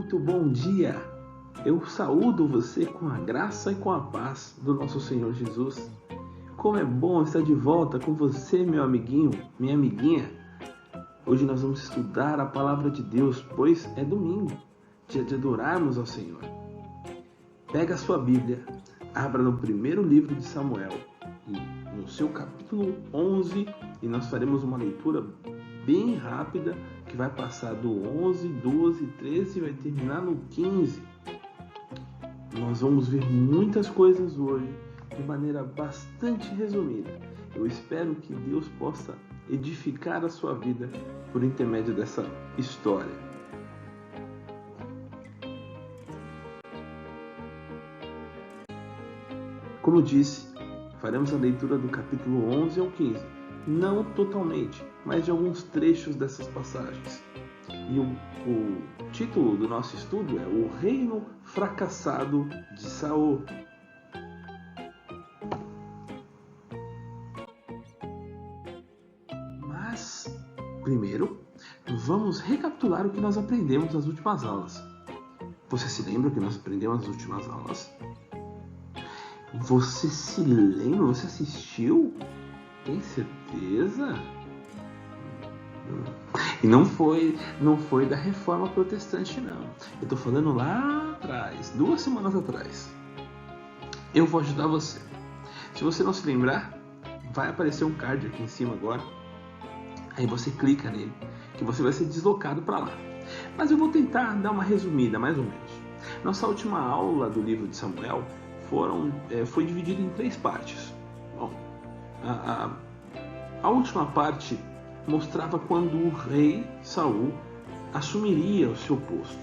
Muito bom dia! Eu saúdo você com a graça e com a paz do nosso Senhor Jesus. Como é bom estar de volta com você, meu amiguinho, minha amiguinha. Hoje nós vamos estudar a Palavra de Deus, pois é domingo, dia de adorarmos ao Senhor. Pega a sua Bíblia, abra no primeiro livro de Samuel, no seu capítulo 11, e nós faremos uma leitura bem rápida, que vai passar do 11, 12, 13 e vai terminar no 15. Nós vamos ver muitas coisas hoje, de maneira bastante resumida. Eu espero que Deus possa edificar a sua vida por intermédio dessa história. Como disse, faremos a leitura do capítulo 11 ao 15. Não totalmente, mas de alguns trechos dessas passagens. E o título do nosso estudo é O Reino Fracassado de Saul. Mas, primeiro, vamos recapitular o que nós aprendemos nas últimas aulas. Você se lembra o que nós aprendemos nas últimas aulas? Você se lembra? Você assistiu? Tem certeza? E não foi da Reforma Protestante, não. Eu estou falando lá atrás, 2 semanas atrás. Eu vou ajudar você. Se você não se lembrar, vai aparecer um card aqui em cima agora. Aí você clica nele, que você vai ser deslocado para lá. Mas eu vou tentar dar uma resumida, mais ou menos. Nossa última aula do livro de Samuel foi dividida em 3 partes. Bom, a última parte mostrava quando o rei Saul assumiria o seu posto,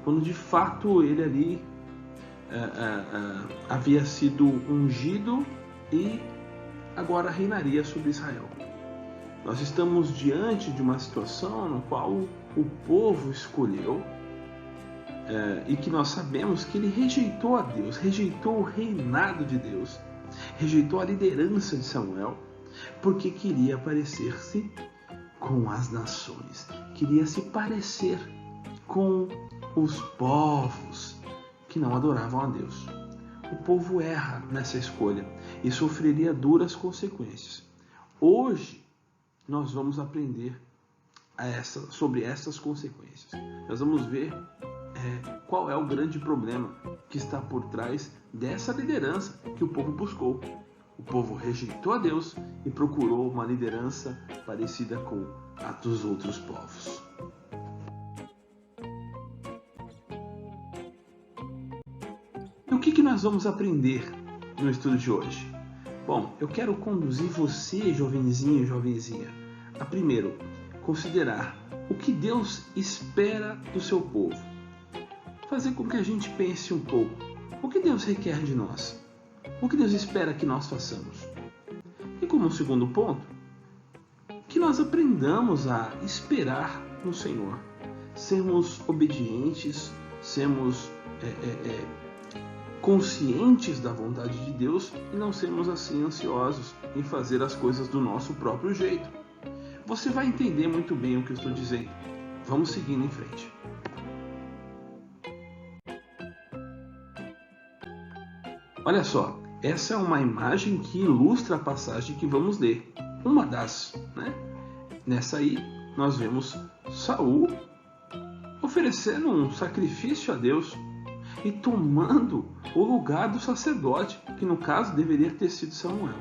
quando de fato ele ali havia sido ungido e agora reinaria sobre Israel. Nós estamos diante de uma situação na qual o povo escolheu e que nós sabemos que ele rejeitou a Deus, rejeitou o reinado de Deus, rejeitou a liderança de Samuel, porque queria parecer-se com as nações, queria se parecer com os povos que não adoravam a Deus. O povo erra nessa escolha e sofreria duras consequências. Hoje nós vamos aprender sobre essas consequências. Nós vamos ver qual é o grande problema que está por trás dessa liderança que o povo buscou. O povo rejeitou a Deus e procurou uma liderança parecida com a dos outros povos. E o que nós vamos aprender no estudo de hoje? Bom, eu quero conduzir você, jovenzinho e jovenzinha, a primeiro considerar o que Deus espera do seu povo. Fazer com que a gente pense um pouco. O que Deus requer de nós? O que Deus espera que nós façamos? E como segundo ponto, que nós aprendamos a esperar no Senhor. Sermos obedientes, sermos conscientes da vontade de Deus e não sermos assim ansiosos em fazer as coisas do nosso próprio jeito. Você vai entender muito bem o que eu estou dizendo. Vamos seguindo em frente. Olha só, essa é uma imagem que ilustra a passagem que vamos ler. Uma das, né? Nessa aí, nós vemos Saul oferecendo um sacrifício a Deus e tomando o lugar do sacerdote, que no caso deveria ter sido Samuel.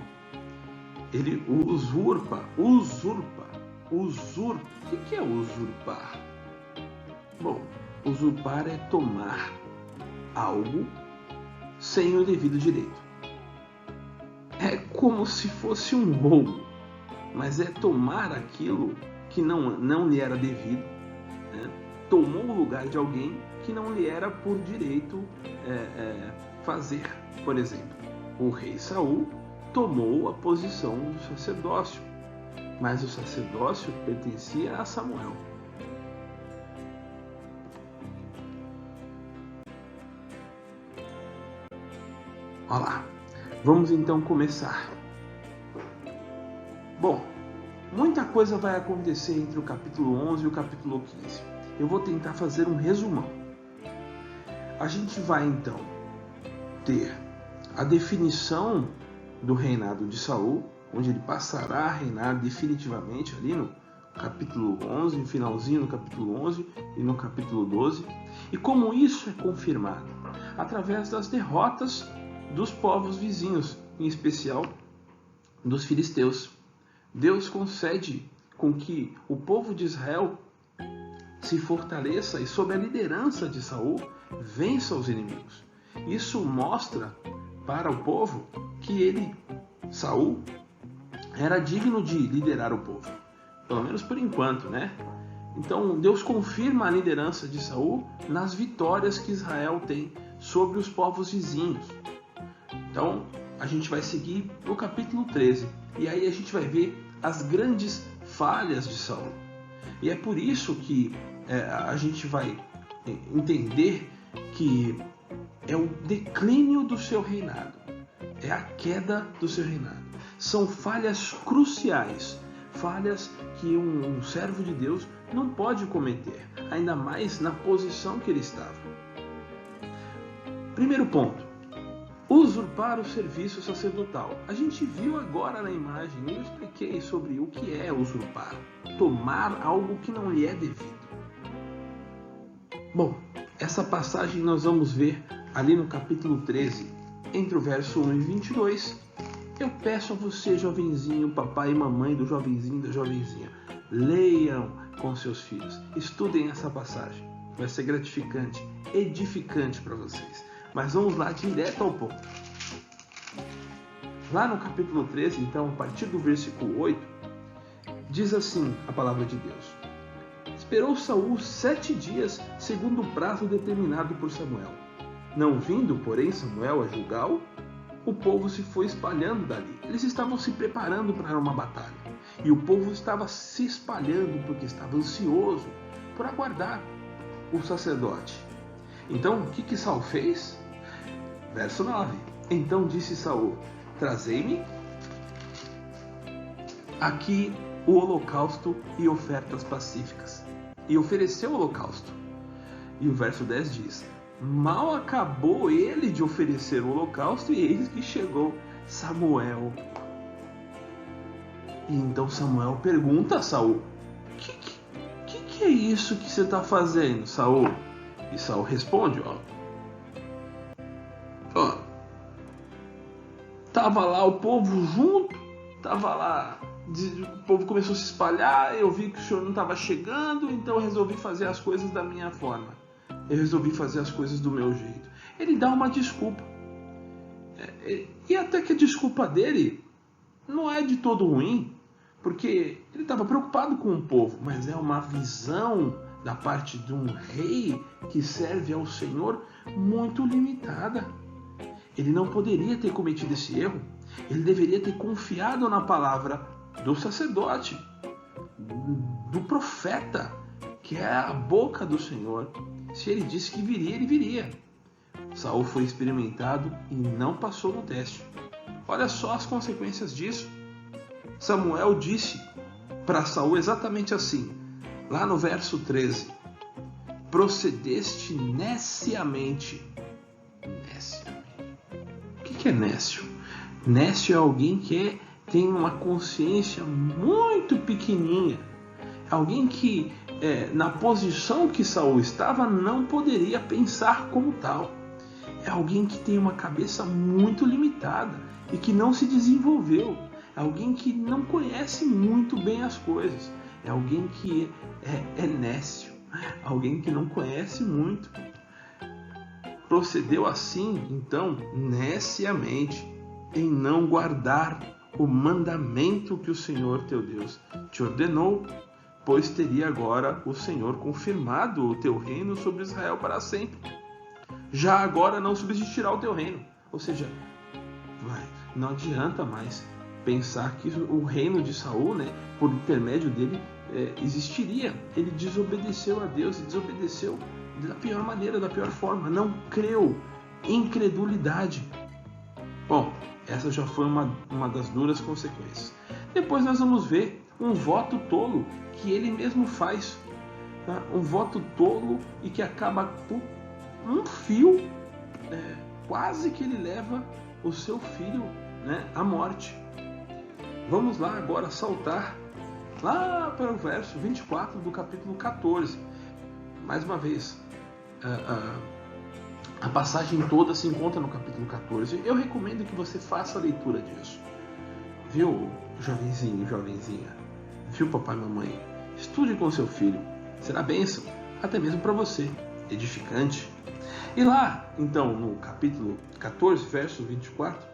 Ele usurpa. O que é usurpar? Bom, usurpar é tomar algo sem o devido direito. É como se fosse um roubo, mas é tomar aquilo que não lhe era devido, né? Tomou o lugar de alguém que não lhe era por direito fazer. Por exemplo, o rei Saul tomou a posição do sacerdócio, mas o sacerdócio pertencia a Samuel. Olha lá, vamos então começar. Bom, muita coisa vai acontecer entre o capítulo 11 e o capítulo 15. Eu vou tentar fazer um resumão. a gente vai então ter a definição do reinado de Saul, onde ele passará a reinar definitivamente ali no capítulo 11, no finalzinho no capítulo 11 e no capítulo 12. E como isso é confirmado? Através das derrotas dos povos vizinhos, em especial dos filisteus. Deus concede com que o povo de Israel se fortaleça e, sob a liderança de Saul, vença os inimigos. Isso mostra para o povo que Saul, era digno de liderar o povo, pelo menos por enquanto, né? Então Deus confirma a liderança de Saul nas vitórias que Israel tem sobre os povos vizinhos. Então a gente vai seguir no capítulo 13 e aí a gente vai ver as grandes falhas de Saul. E é por isso que a gente vai entender que é o declínio do seu reinado, é a queda do seu reinado. São falhas cruciais, falhas que um servo de Deus não pode cometer, ainda mais na posição que ele estava. Primeiro ponto, usurpar o serviço sacerdotal. A gente viu agora na imagem, eu expliquei sobre o que é usurpar, tomar algo que não lhe é devido. Bom, essa passagem nós vamos ver ali no capítulo 13, entre o verso 1 e 22. Eu peço a você, jovenzinho, papai e mamãe do jovenzinho e da jovenzinha, leiam com seus filhos, estudem essa passagem. Vai ser gratificante, edificante para vocês. Mas vamos lá direto ao ponto. Lá no capítulo 13, então, a partir do versículo 8, diz assim a palavra de Deus: Esperou Saul 7 dias, segundo o prazo determinado por Samuel. Não vindo, porém, Samuel a Gilgal, o povo se foi espalhando dali. Eles estavam se preparando para uma batalha. E o povo estava se espalhando porque estava ansioso por aguardar o sacerdote. Então, o que Saul fez? Verso 9. Então disse Saul: Trazei-me aqui o holocausto e ofertas pacíficas. E ofereceu o holocausto. E o verso 10 diz: Mal acabou ele de oferecer o holocausto, e eis que chegou Samuel. E então Samuel pergunta a Saul: que é isso que você está fazendo, Saul? E Saul responde: Tava lá o povo junto, tava lá, o povo começou a se espalhar, eu vi que o senhor não estava chegando, então eu resolvi fazer as coisas da minha forma. Eu resolvi fazer as coisas do meu jeito. Ele dá uma desculpa. E até que a desculpa dele não é de todo ruim, porque ele estava preocupado com o povo, mas é uma visão da parte de um rei que serve ao Senhor muito limitada. Ele não poderia ter cometido esse erro. Ele deveria ter confiado na palavra do sacerdote, do profeta, que é a boca do Senhor. Se ele disse que viria, ele viria. Saul foi experimentado e não passou no teste. Olha só as consequências disso. Samuel disse para Saul exatamente assim, lá no verso 13: Procedeste neciamente. O que é nécio? Nécio é alguém que tem uma consciência muito pequenininha. Alguém que, na posição que Saul estava, não poderia pensar como tal. É alguém que tem uma cabeça muito limitada e que não se desenvolveu. É alguém que não conhece muito bem as coisas. É alguém que é nécio. Alguém que não conhece muito. Procedeu assim, então, neciamente, em não guardar o mandamento que o Senhor teu Deus te ordenou, pois teria agora o Senhor confirmado o teu reino sobre Israel para sempre. Já agora não subsistirá o teu reino. Ou seja, não adianta mais pensar que o reino de Saul, por intermédio dele, existiria. Ele desobedeceu a Deus e desobedeceu da pior maneira, da pior forma. Não creu. Incredulidade. Bom, essa já foi uma das duras consequências. Depois nós vamos ver um voto tolo que ele mesmo faz. Tá? Um voto tolo e que acaba um fio, quase que ele leva o seu filho, né, à morte. Vamos lá agora saltar lá para o verso 24 do capítulo 14. Mais uma vez, a passagem toda se encontra no capítulo 14. Eu recomendo que você faça a leitura disso. Viu, jovenzinho, jovenzinha? Viu, papai e mamãe? Estude com seu filho. Será bênção, até mesmo para você, edificante. E lá, então, no capítulo 14, verso 24,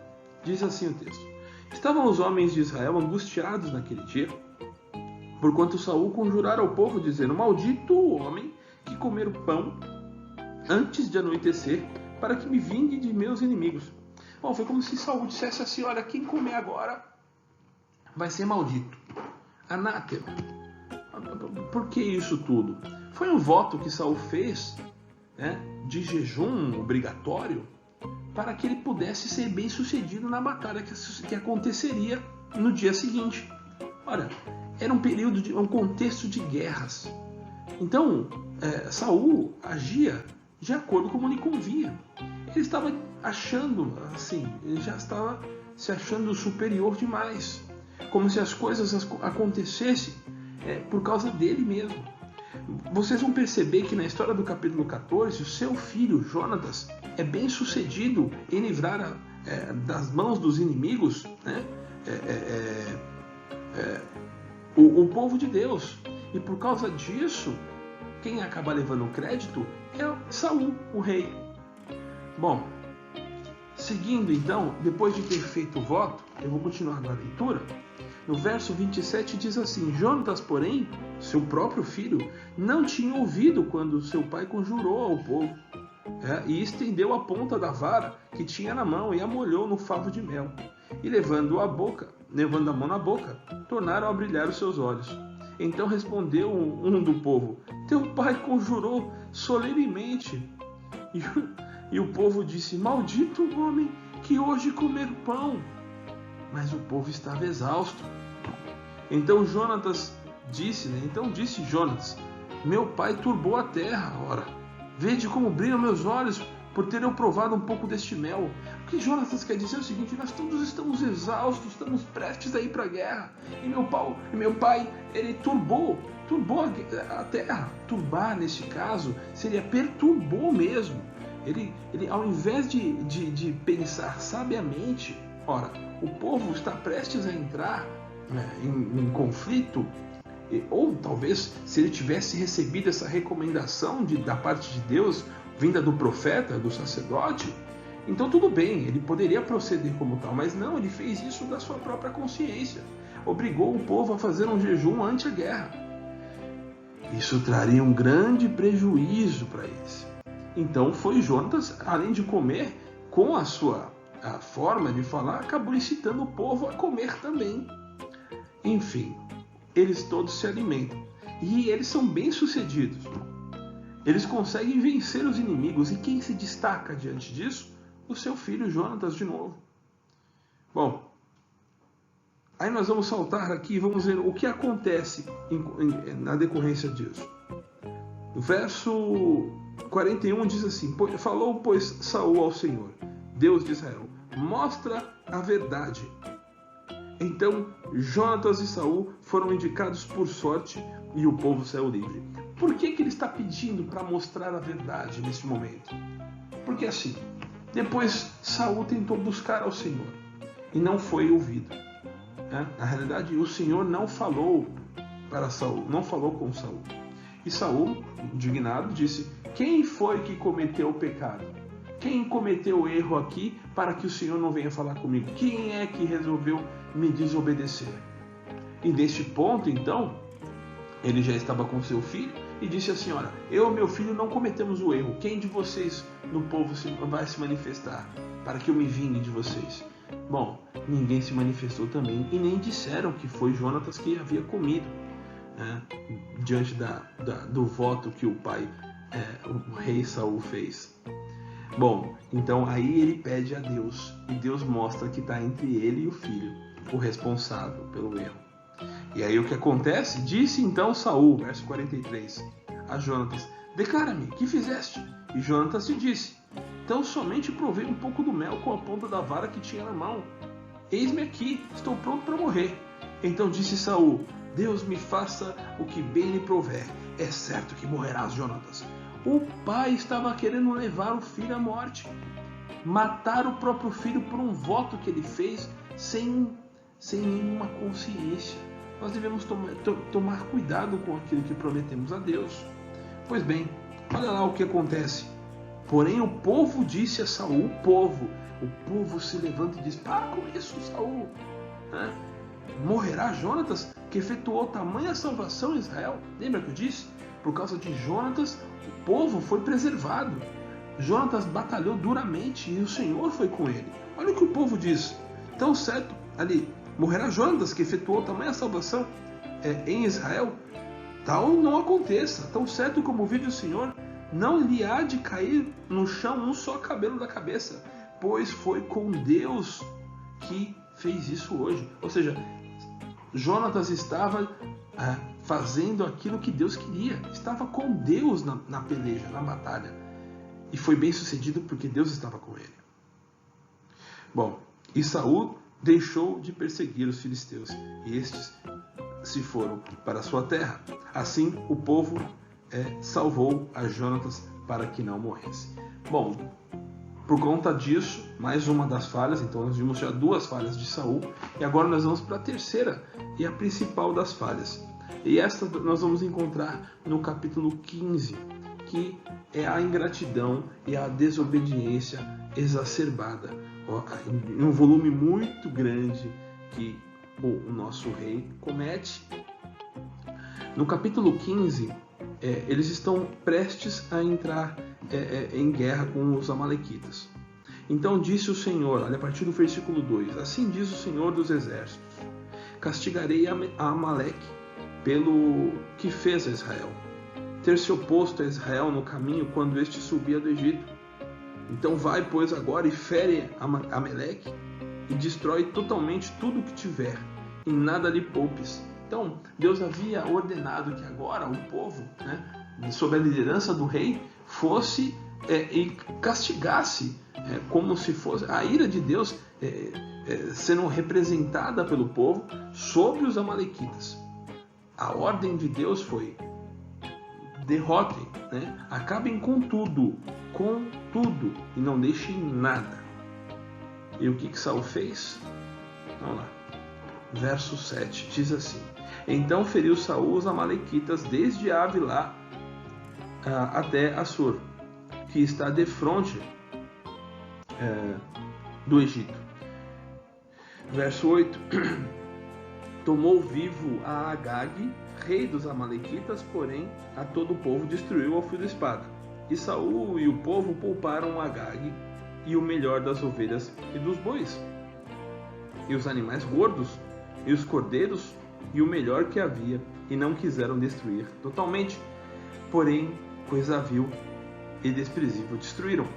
diz assim o texto: Estavam os homens de Israel angustiados naquele dia, porquanto Saul conjurara ao povo, dizendo: Maldito o homem que comer o pão antes de anoitecer, para que me vingue de meus inimigos. Bom, foi como se Saul dissesse assim: olha, quem comer agora vai ser maldito. Anátema. Por que isso tudo? Foi um voto que Saul fez, né, de jejum obrigatório, para que ele pudesse ser bem sucedido na batalha que aconteceria no dia seguinte. Olha, era um período, um contexto de guerras. Então, Saul agia de acordo com como lhe convinha. Ele estava achando, assim, ele já estava se achando superior demais, como se as coisas acontecessem por causa dele mesmo. Vocês vão perceber que na história do capítulo 14, o seu filho, Jonatas, é bem sucedido em livrar das mãos dos inimigos, né, o povo de Deus. E por causa disso, quem acaba levando o crédito é Saul, o rei. Bom, seguindo então, depois de ter feito o voto, eu vou continuar na leitura. No verso 27 diz assim: Jonatas, porém, seu próprio filho, não tinha ouvido quando seu pai conjurou ao povo, e estendeu a ponta da vara que tinha na mão e a molhou no favo de mel. E levando a mão na boca, tornaram a brilhar os seus olhos. Então respondeu um do povo: Teu pai conjurou solenemente. E o povo disse: Maldito o homem que hoje comer pão. Mas o povo estava exausto. Então disse Jonatas: Meu pai turbou a terra. Ora, vede como brilham meus olhos por ter eu provado um pouco deste mel. O que Jonatas quer dizer é o seguinte: nós todos estamos exaustos, estamos prestes a ir para a guerra. E meu pai, ele turbou a terra. Turbar, neste caso, seria perturbou mesmo. Ele ao invés de pensar sabiamente, ora, o povo está prestes a entrar, né, em conflito, ou talvez se ele tivesse recebido essa recomendação da parte de Deus, vinda do profeta, do sacerdote, então tudo bem, ele poderia proceder como tal, mas não, ele fez isso da sua própria consciência, obrigou o povo a fazer um jejum ante a guerra. Isso traria um grande prejuízo para eles. Então foi Jonatas, além de comer, com a forma de falar, acabou incitando o povo a comer também. Enfim, eles todos se alimentam. E eles são bem-sucedidos. Eles conseguem vencer os inimigos. E quem se destaca diante disso? O seu filho Jonatas de novo. Bom, aí nós vamos saltar aqui e vamos ver o que acontece na decorrência disso. O verso 41 diz assim: Falou, pois, Saul ao Senhor, Deus de Israel: Mostra a verdade. Então Jonatas e Saul foram indicados por sorte e o povo saiu livre. Por que ele está pedindo para mostrar a verdade nesse momento? Porque assim, depois Saul tentou buscar ao Senhor e não foi ouvido. Na realidade, o Senhor não falou para Saul, não falou com Saul. E Saul, indignado, disse: Quem foi que cometeu o pecado? Quem cometeu o erro aqui para que o Senhor não venha falar comigo? Quem é que resolveu me desobedecer? E neste ponto, então, ele já estava com seu filho e disse assim: olha, eu e meu filho não cometemos o erro. Quem de vocês no povo vai se manifestar para que eu me vingue de vocês? Bom, ninguém se manifestou também e nem disseram que foi Jonatas que havia comido, diante do voto que o pai, o rei Saul fez. Bom, então aí ele pede a Deus e Deus mostra que está entre ele e o filho, o responsável pelo erro. E aí o que acontece? Disse então Saul, verso 43, a Jonatas: Declara-me, que fizeste? E Jonatas lhe disse: Então somente provei um pouco do mel com a ponta da vara que tinha na mão. Eis-me aqui, estou pronto para morrer. Então disse Saul: Deus me faça o que bem lhe prover. É certo que morrerás, Jonatas. O pai estava querendo levar o filho à morte. Matar o próprio filho por um voto que ele fez sem nenhuma consciência. Nós devemos tomar cuidado com aquilo que prometemos a Deus. Pois bem, olha lá o que acontece. Porém o povo disse a Saul, o povo se levanta e diz: Para com isso, Saul. Morrerá Jonatas, que efetuou tamanha salvação em Israel? Lembra que eu disse? Por causa de Jonatas, o povo foi preservado. Jonatas batalhou duramente e o Senhor foi com ele. Olha o que o povo diz. Tão certo ali, morrerá Jonatas, que efetuou tamanha salvação em Israel? Tal não aconteça. Tão certo como vive o Senhor, não lhe há de cair no chão um só cabelo da cabeça, pois foi com Deus que fez isso hoje. Ou seja, Jonatas estava fazendo aquilo que Deus queria. Estava com Deus na peleja, na batalha. E foi bem sucedido porque Deus estava com ele. Bom, e Saul deixou de perseguir os filisteus, e estes se foram para a sua terra. Assim o povo salvou a Jonatas para que não morresse. Bom, por conta disso, mais uma das falhas. Então nós vimos já 2 falhas de Saul, e agora nós vamos para a terceira e a principal das falhas. E esta nós vamos encontrar no capítulo 15, que é a ingratidão e a desobediência exacerbada, em um volume muito grande que o nosso rei comete. No capítulo 15, eles estão prestes a entrar em guerra com os amalequitas. Então disse o Senhor, olha, a partir do versículo 2: Assim diz o Senhor dos Exércitos: Castigarei a Amaleque pelo que fez a Israel, ter se oposto a Israel no caminho quando este subia do Egito. Então vai, pois, agora e fere Amaleque e destrói totalmente tudo que tiver, e nada lhe poupes. Então Deus havia ordenado que agora o povo, sob a liderança do rei, fosse e castigasse, como se fosse a ira de Deus sendo representada pelo povo sobre os amalequitas. A ordem de Deus foi: derrotem, acabem com tudo, e não deixem nada. E o que Saul fez? Vamos lá. Verso 7 diz assim: Então feriu Saul os amalequitas desde Avilá até Assur, que está defronte do Egito. Verso 8: Tomou vivo a Agag, rei dos amalequitas, porém a todo o povo destruiu ao fio da espada. E Saul e o povo pouparam Agag e o melhor das ovelhas e dos bois, e os animais gordos, e os cordeiros, e o melhor que havia, e não quiseram destruir totalmente. Porém, coisa vil e desprezível destruíram.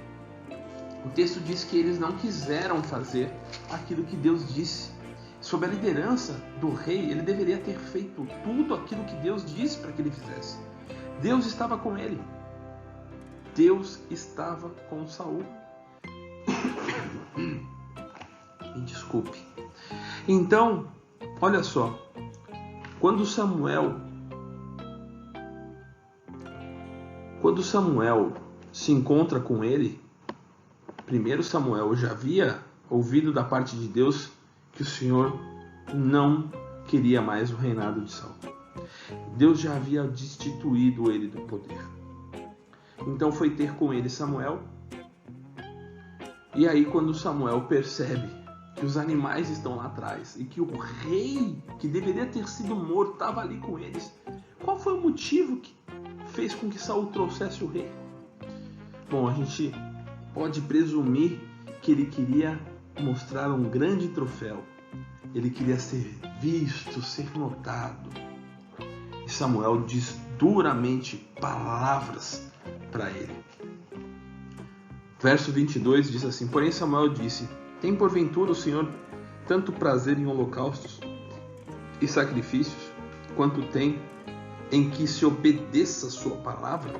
O texto diz que eles não quiseram fazer aquilo que Deus disse. Sob a liderança do rei, ele deveria ter feito tudo aquilo que Deus disse para que ele fizesse. Deus estava com ele. Deus estava com Saul. Me desculpe. Então, olha só. Quando Samuel se encontra com ele, primeiro Samuel já havia ouvido da parte de Deus que o Senhor não queria mais o reinado de Saul. Deus já havia destituído ele do poder. Então foi ter com ele Samuel. E aí quando Samuel percebe que os animais estão lá atrás e que o rei, que deveria ter sido morto, estava ali com eles, qual foi o motivo que fez com que Saul trouxesse o rei? Bom, a gente pode presumir que ele queria mostrar um grande troféu. Ele queria ser visto, ser notado. E Samuel diz duramente palavras para ele. Verso 22 diz assim: Porém Samuel disse: Tem porventura o Senhor tanto prazer em holocaustos e sacrifícios, quanto tem em que se obedeça a sua palavra?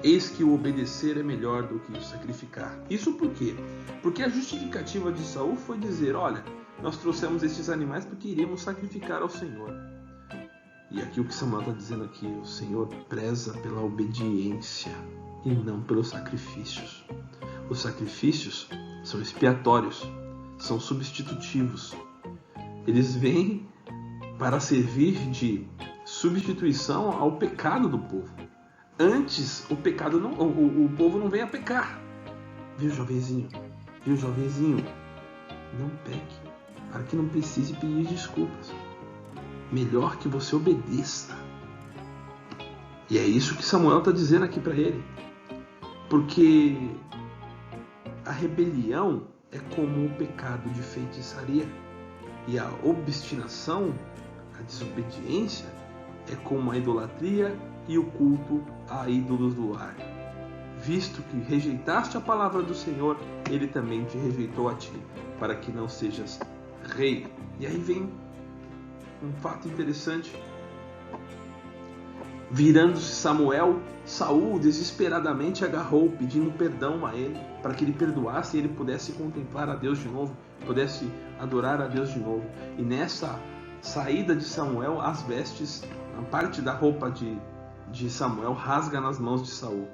Eis que o obedecer é melhor do que o sacrificar. Isso por quê? Porque a justificativa de Saul foi dizer, olha, nós trouxemos estes animais porque iremos sacrificar ao Senhor. E aqui o que Samuel está dizendo aqui, o Senhor preza pela obediência e não pelos sacrifícios. Os sacrifícios são expiatórios, são substitutivos. Eles vêm para servir de substituição ao pecado do povo. Antes, o povo não vem a pecar. Viu, jovenzinho? Viu, jovenzinho? Não peque, para que não precise pedir desculpas. Melhor que você obedeça. E é isso que Samuel está dizendo aqui para ele. Porque a rebelião é como o pecado de feitiçaria. E a obstinação, a desobediência, é como a idolatria e o culto a ídolos do lar. Visto que rejeitaste a palavra do Senhor, ele também te rejeitou a ti, para que não sejas rei. E aí vem um fato interessante. Virando-se Samuel, Saul desesperadamente agarrou, pedindo perdão a ele, para que ele perdoasse e ele pudesse contemplar a Deus de novo, pudesse adorar a Deus de novo. E nessa saída de Samuel, as vestes, a parte da roupa de Samuel rasga nas mãos de Saul.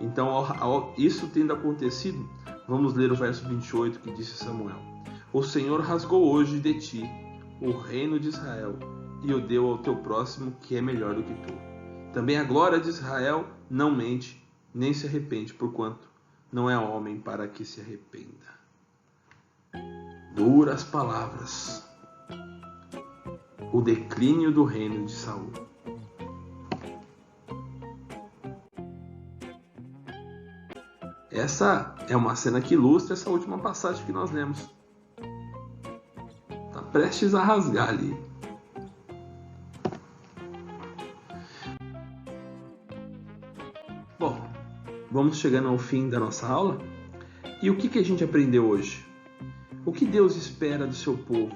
Então, isso tendo acontecido, vamos ler o verso 28 que disse Samuel: O Senhor rasgou hoje de ti o reino de Israel e o deu ao teu próximo, que é melhor do que tu. Também a glória de Israel não mente, nem se arrepende, porquanto não é homem para que se arrependa. Duras palavras. O declínio do reino de Saul. Essa é uma cena que ilustra essa última passagem que nós lemos. Está prestes a rasgar ali. Bom, vamos chegando ao fim da nossa aula. E o que a gente aprendeu hoje? O que Deus espera do seu povo?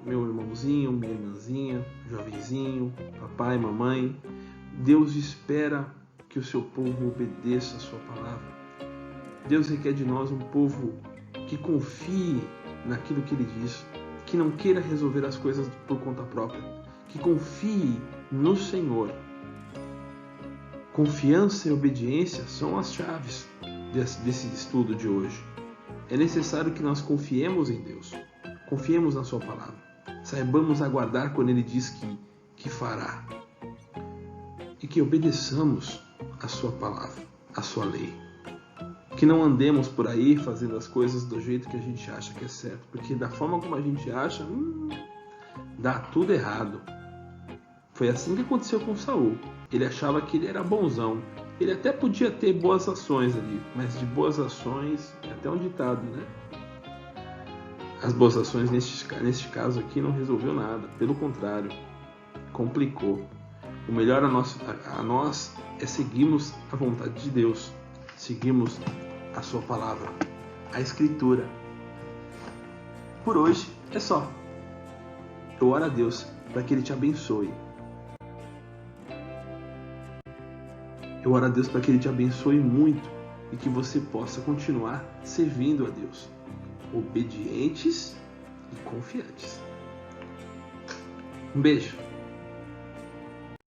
Meu irmãozinho, minha irmãzinha, jovenzinho, papai, mamãe. Deus espera que o seu povo obedeça a sua palavra. Deus requer de nós um povo que confie naquilo que Ele diz, que não queira resolver as coisas por conta própria, que confie no Senhor. Confiança e obediência são as chaves desse estudo de hoje. É necessário que nós confiemos em Deus, confiemos na sua palavra, saibamos aguardar quando Ele diz que fará, e que obedeçamos a sua palavra, a sua lei. Que não andemos por aí fazendo as coisas do jeito que a gente acha que é certo, porque da forma como a gente acha, dá tudo errado. Foi assim que aconteceu com Saul. Ele achava que ele era bonzão. Ele até podia ter boas ações ali, mas de boas ações, é até um ditado, né? As boas ações neste caso aqui não resolveu nada, pelo contrário, complicou. O melhor a nós é seguirmos a vontade de Deus, seguirmos a sua palavra, a Escritura. Por hoje é só. Eu oro a Deus para que Ele te abençoe. Eu oro a Deus para que Ele te abençoe muito e que você possa continuar servindo a Deus, obedientes e confiantes. Um beijo.